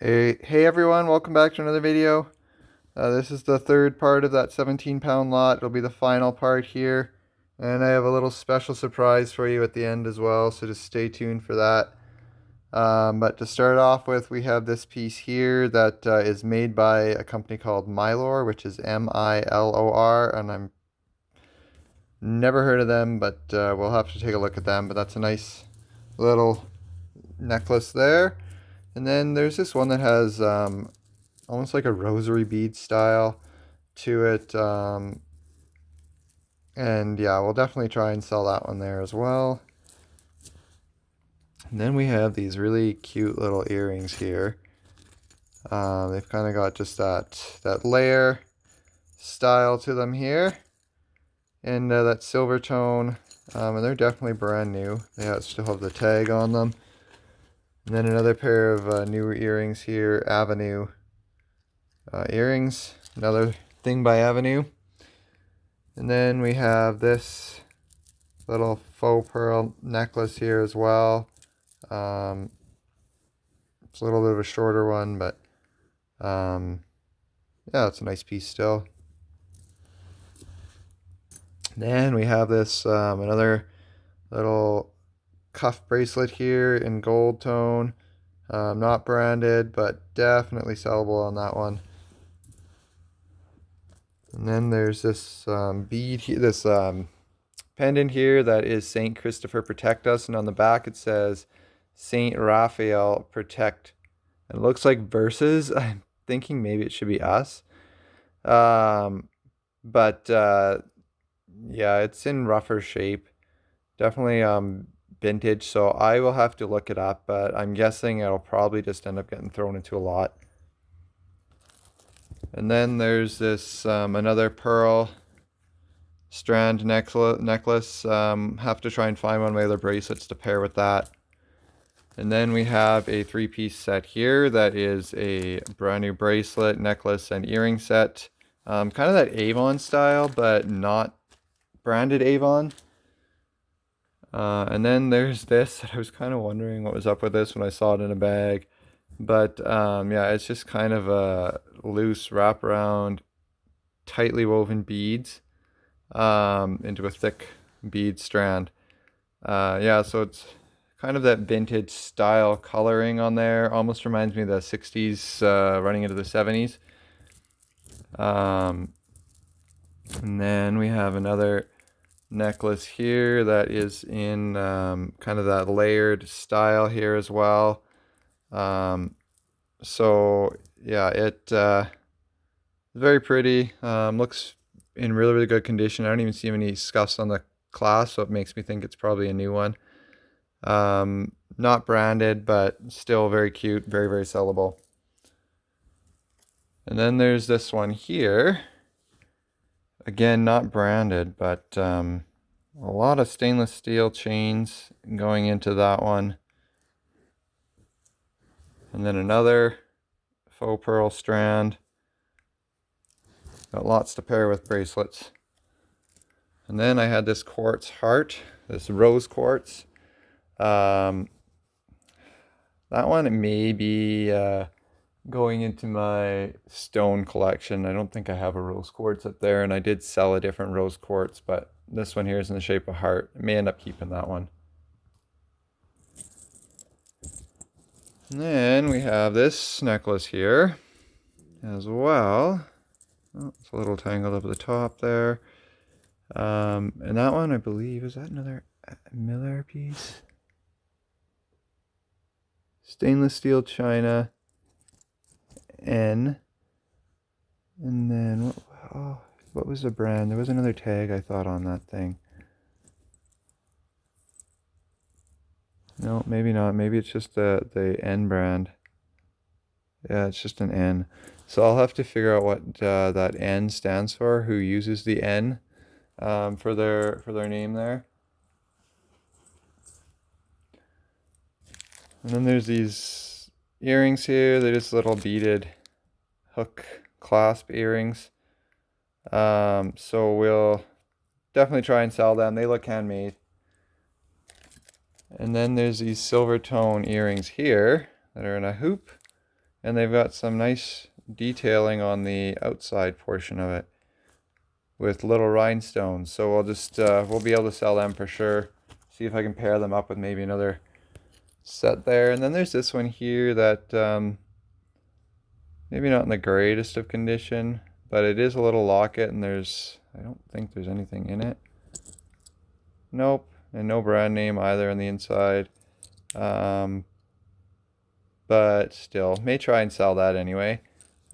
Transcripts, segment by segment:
Hey everyone, welcome back to another video. This is the third part of that 17-pound lot. It'll be the final part here. And I have a little special surprise for you at the end as well, so just stay tuned for that. But to start off with, we have this piece here that is made by a company called Milor, which is Milor, and I'm never heard of them, but we'll have to take a look at them. But that's a nice little necklace there. And then there's this one that has almost like a rosary bead style to it. And yeah, we'll definitely try and sell that one there as well. And then we have these really cute little earrings here. They've kind of got just that layer style to them here, and that silver tone. And they're definitely brand new. They still have the tag on them. And then another pair of newer earrings here, Avenue earrings. Another thing by Avenue. And then we have this little faux pearl necklace here as well. It's a little bit of a shorter one, but yeah, it's a nice piece still. Then we have this another little cuff bracelet here in gold tone. Not branded, but definitely sellable on that one. And then there's this bead here, this pendant here that is Saint Christopher Protect Us, and on the back it says Saint Raphael Protect. It looks like verses. I'm thinking maybe it should be us. But yeah, it's in rougher shape. Definitely vintage, so I will have to look it up, but I'm guessing it'll probably just end up getting thrown into a lot. And then there's this another pearl strand necklace. Have to try and find one of my other bracelets to pair with that. And then we have a three-piece set here that is a brand new bracelet, necklace, and earring set. Kind of that Avon style, but not branded Avon. And then there's this that I was kind of wondering what was up with this when I saw it in a bag. But yeah, it's just kind of a loose wraparound, tightly woven beads into a thick bead strand. Yeah, so it's kind of that vintage style coloring on there. Almost reminds me of the 60s running into the 70s. And then we have another necklace here that is in kind of that layered style here as well. So yeah, it very pretty. Looks in really, really good condition. I don't even see any scuffs on the clasp, so it makes me think it's probably a new one. Not branded, but still very cute, very, very sellable. And then there's this one here. Again, not branded, but a lot of stainless steel chains going into that one. And then another faux pearl strand. Got lots to pair with bracelets. And then I had this quartz heart, this rose quartz. That one may be going into my stone collection. I don't think I have a rose quartz up there, and I did sell a different rose quartz, but this one here is in the shape of a heart. I may end up keeping that one. And then we have this necklace here as well. Oh, it's a little tangled up at the top there. And that one, I believe, is that another Miller piece? Stainless steel china. N. And then, what was the brand? There was another tag I thought on that thing. No, maybe not. Maybe it's just the N brand. Yeah, it's just an N. So I'll have to figure out what that N stands for. Who uses the N for their name there? And then there's these earrings here. They're just little beaded hook clasp earrings. So we'll definitely try and sell them. They look handmade. And then there's these silver tone earrings here that are in a hoop. And they've got some nice detailing on the outside portion of it with little rhinestones. So we'll just we'll be able to sell them for sure. See if I can pair them up with maybe another set there. And then there's this one here that maybe not in the greatest of condition, but it is a little locket, and I don't think there's anything in it. Nope, and no brand name either on the inside. But still, may try and sell that anyway.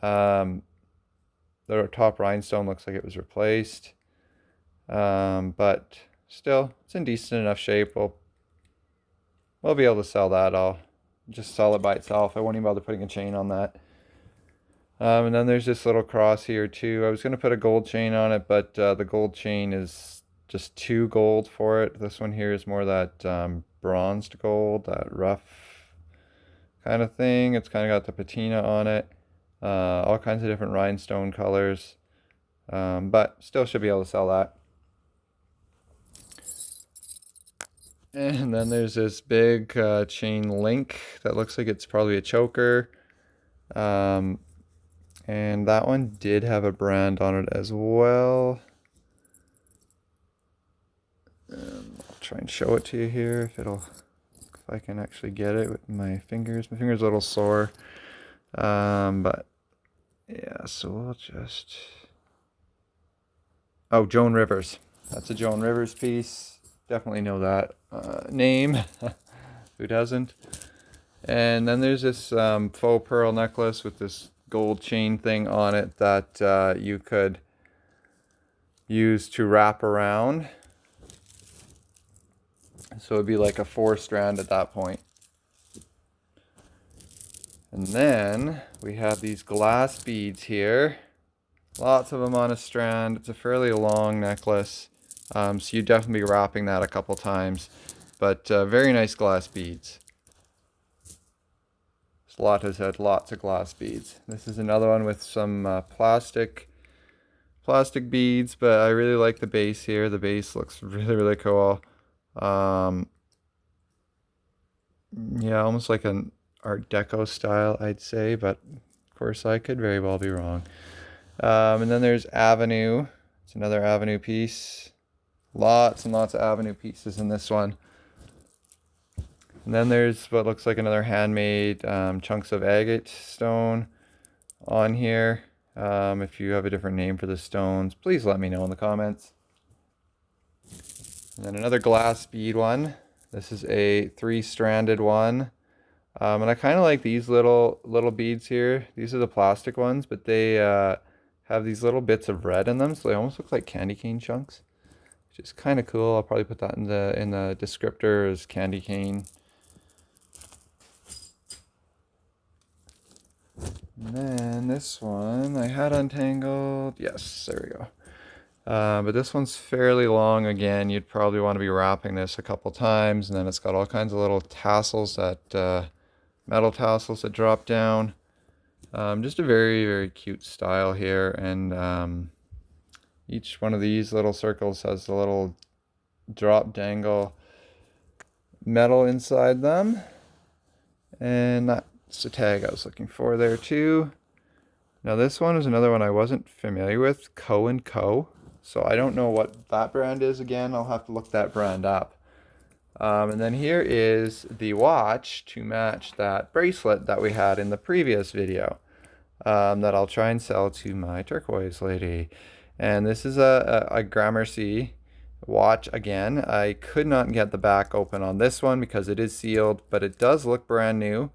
The top rhinestone looks like it was replaced. But still, it's in decent enough shape. We'll be able to sell that. I'll just sell it by itself. I won't even bother putting a chain on that. And then there's this little cross here too. I was going to put a gold chain on it, but the gold chain is just too gold for it. This one here is more that bronzed gold, that rough kind of thing. It's kind of got the patina on it. All kinds of different rhinestone colors. But still should be able to sell that. And then there's this big chain link that looks like it's probably a choker. And that one did have a brand on it as well. I'll try and show it to you here if I can actually get it with my fingers. My finger's a little sore. But yeah, so we'll just... Oh, Joan Rivers. That's a Joan Rivers piece. Definitely know that name. Who doesn't? And then there's this faux pearl necklace with this gold chain thing on it that you could use to wrap around. So it'd be like a 4-strand at that point. And then we have these glass beads here. Lots of them on a strand. It's a fairly long necklace. So you'd definitely be wrapping that a couple times. But very nice glass beads. Slot has had lots of glass beads. This is another one with some plastic beads, but I really like the base here. The base looks really, really cool. Yeah, almost like an Art Deco style, I'd say, but of course I could very well be wrong. And then there's Avenue. It's another Avenue piece. Lots and lots of Avenue pieces in this one. And then there's what looks like another handmade chunks of agate stone on here. If you have a different name for the stones, please let me know in the comments. And then another glass bead one. This is a 3-stranded one. And I kind of like these little beads here. These are the plastic ones, but they have these little bits of red in them, so they almost look like candy cane chunks, which is kind of cool. I'll probably put that in the descriptor as candy cane. And then this one I had untangled. Yes, there we go. But this one's fairly long again. You'd probably want to be wrapping this a couple times, and then it's got all kinds of little tassels that metal tassels that drop down. Just a very, very cute style here, and each one of these little circles has a little drop dangle metal inside them, and that's the tag I was looking for there too. Now this one is another one I wasn't familiar with, Co & Co. So I don't know what that brand is again. I'll have to look that brand up. And then here is the watch to match that bracelet that we had in the previous video that I'll try and sell to my turquoise lady. And this is a Gramercy watch again. I could not get the back open on this one because it is sealed, but it does look brand new.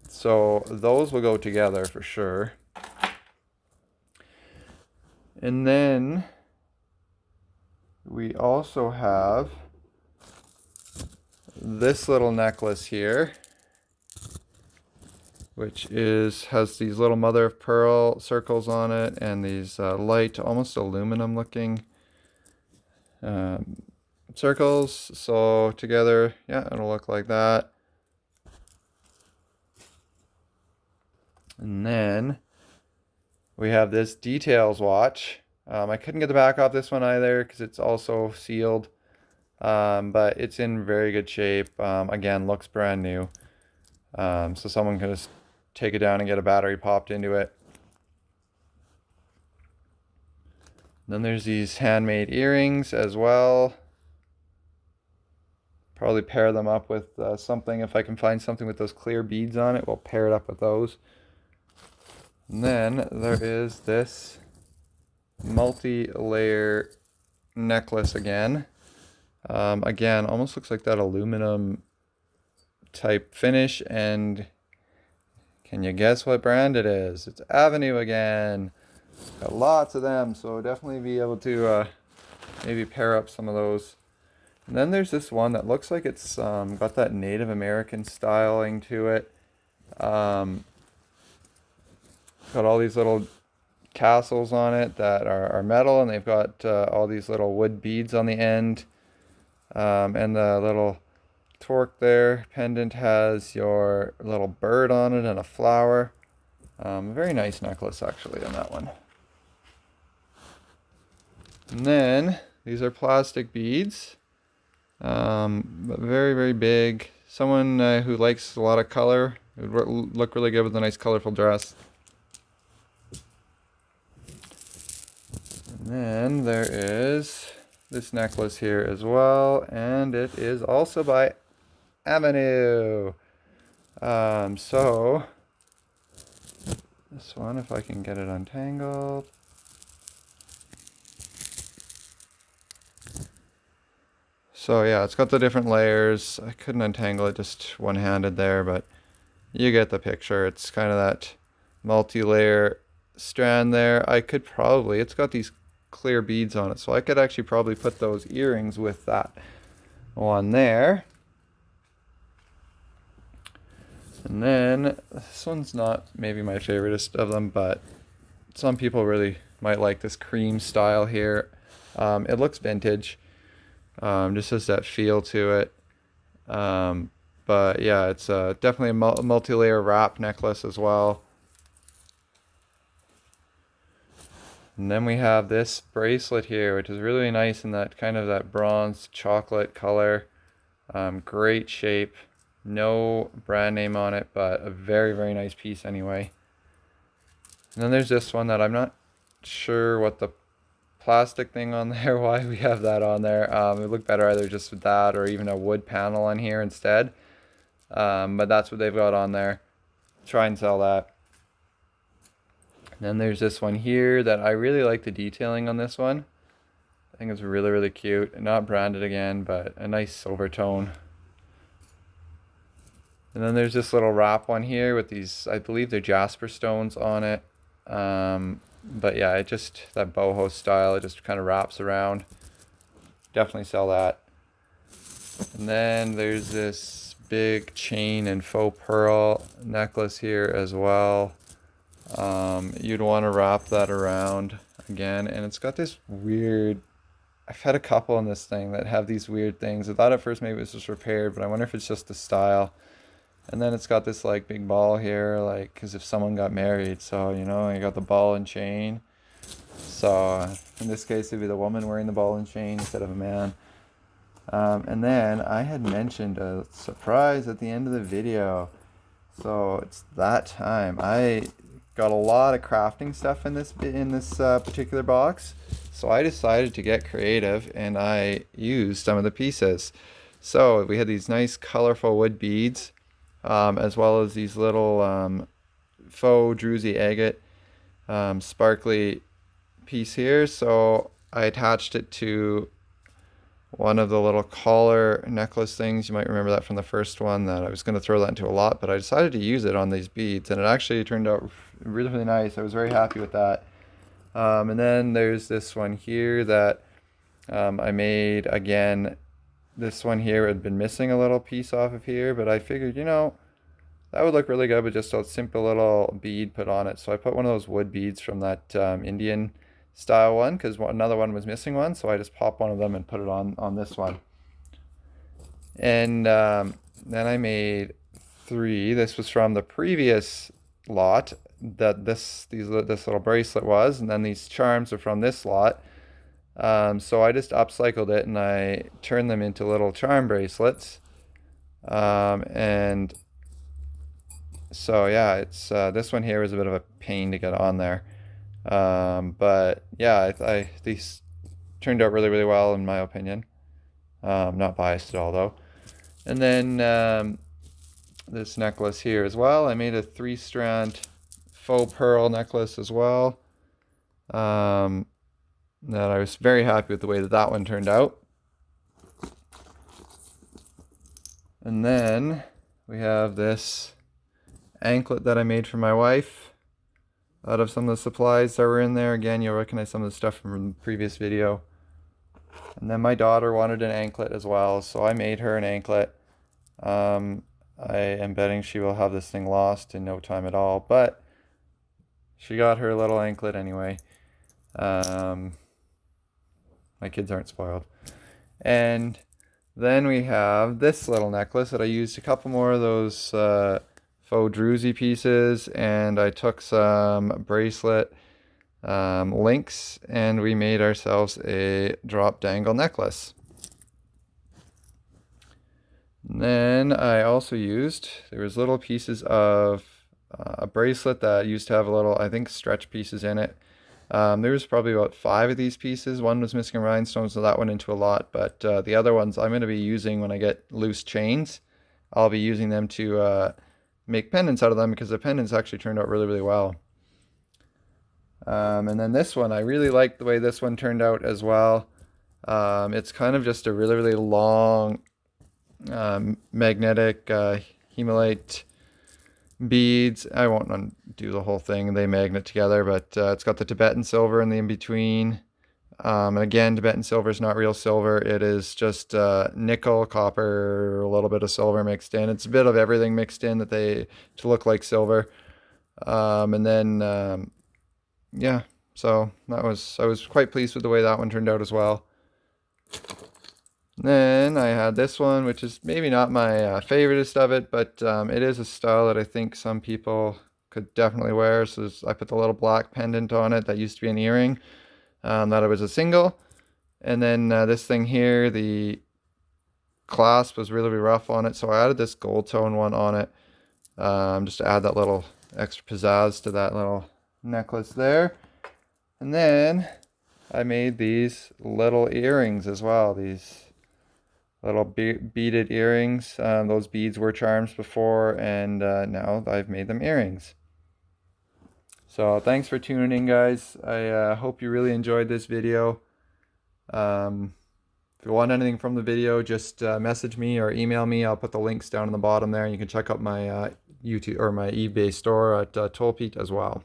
So those will go together for sure. And then we also have this little necklace here, which has these little mother of pearl circles on it and these light, almost aluminum looking circles. So together, yeah, it'll look like that. And then we have this Details watch. I couldn't get the back off this one either because it's also sealed, but it's in very good shape. Again, looks brand new. So someone can just take it down and get a battery popped into it. Then there's these handmade earrings as well. Probably pair them up with something. If I can find something with those clear beads on it, we'll pair it up with those. And then there is this multi-layer necklace again. Again, almost looks like that aluminum type finish. And can you guess what brand it is? It's Avenue again. Got lots of them, so definitely be able to maybe pair up some of those. And then there's this one that looks like it's got that Native American styling to it. Got all these little castles on it that are metal, and they've got all these little wood beads on the end. And the little torque there pendant has your little bird on it and a flower. Very nice necklace actually on that one. And then these are plastic beads, but very, very big. Someone who likes a lot of color, it would look really good with a nice colorful dress. And then there is this necklace here as well, and it is also by Avenue. So this one, if I can get it untangled. So yeah, it's got the different layers. I couldn't untangle it just one-handed there, but you get the picture. It's kind of that multi-layer strand there. I could probably, it's got these clear beads on it, so I could actually probably put those earrings with that one there. And then this one's not maybe my favoriteest of them, but some people really might like this cream style here. It looks vintage. Just has that feel to it. But yeah, it's definitely a multi-layer wrap necklace as well. And then we have this bracelet here, which is really nice in that kind of that bronze chocolate color. Great shape. No brand name on it, but a very, very nice piece anyway. And then there's this one that I'm not sure what the plastic thing on there, why we have that on there. It would look better either just with that or even a wood panel on here instead. But that's what they've got on there. Try and sell that. And then there's this one here that I really like the detailing on this one. I think it's really, really cute. Not branded again, but a nice silver tone. And then there's this little wrap one here with these, I believe they're jasper stones on it. But yeah, it just, that boho style, it just kind of wraps around. Definitely sell that. And then there's this big chain and faux pearl necklace here as well. You'd want to wrap that around again, and it's got this weird, I've had a couple in this thing that have these weird things. I thought at first maybe it was just repaired, but I wonder if it's just the style. And then it's got this like big ball here, like as if someone got married. So, you know, you got the ball and chain. So in this case, it'd be the woman wearing the ball and chain instead of a man. And then I had mentioned a surprise at the end of the video. So it's that time. I got a lot of crafting stuff in this particular box. So I decided to get creative and I used some of the pieces. So we had these nice colorful wood beads, as well as these little faux druzy agate sparkly piece here. So I attached it to one of the little collar necklace things. You might remember that from the first one, that I was going to throw that into a lot, but I decided to use it on these beads, and it actually turned out really, really nice. I was very happy with that. And then there's this one here that I made again. This one here had been missing a little piece off of here, but I figured, you know, that would look really good with just a simple little bead put on it. So I put one of those wood beads from that Indian style one, because another one was missing one, so I just popped one of them and put it on this one. And then I made 3. This was from the previous lot that this little bracelet was, and then these charms are from this lot. So I just upcycled it and I turned them into little charm bracelets. And So yeah, it's this one here was a bit of a pain to get on there. But yeah, these turned out really, really well in my opinion. Not biased at all though. And then this necklace here as well. I made a 3-strand faux pearl necklace as well. That I was very happy with the way that that one turned out. And then we have this anklet that I made for my wife out of some of the supplies that were in there. Again, you'll recognize some of the stuff from the previous video. And then my daughter wanted an anklet as well, so I made her an anklet. I am betting she will have this thing lost in no time at all, but she got her little anklet anyway. My kids aren't spoiled. And then we have this little necklace that I used a couple more of those faux druzy pieces, and I took some bracelet links, and we made ourselves a drop dangle necklace. And then I also used, there was little pieces of a bracelet that used to have a little, I think, stretch pieces in it. There was probably about 5 of these pieces. One was missing a rhinestone, so that went into a lot. But the other ones I'm going to be using when I get loose chains. I'll be using them to make pendants out of them, because the pendants actually turned out really, really well. And then this one, I really like the way this one turned out as well. It's kind of just a really, really long magnetic hemolite beads. I won't undo the whole thing, they magnet together, but it's got the Tibetan silver in the in-between. And again, Tibetan silver is not real silver. It is just nickel, copper, a little bit of silver mixed in. It's a bit of everything mixed in to look like silver. And then yeah, so I was quite pleased with the way that one turned out as well. Then I had this one, which is maybe not my favoriteest of it, but it is a style that I think some people could definitely wear. So I put the little black pendant on it that used to be an earring, that it was a single. And then this thing here, the clasp was really, really rough on it, so I added this gold tone one on it, just to add that little extra pizzazz to that little necklace there. And then I made these little earrings as well, these little beaded earrings. Those beads were charms before, and now I've made them earrings. So thanks for tuning in, guys. I hope you really enjoyed this video. If you want anything from the video, just message me or email me. I'll put the links down in the bottom there, and you can check out my YouTube or my eBay store at Tollpete as well.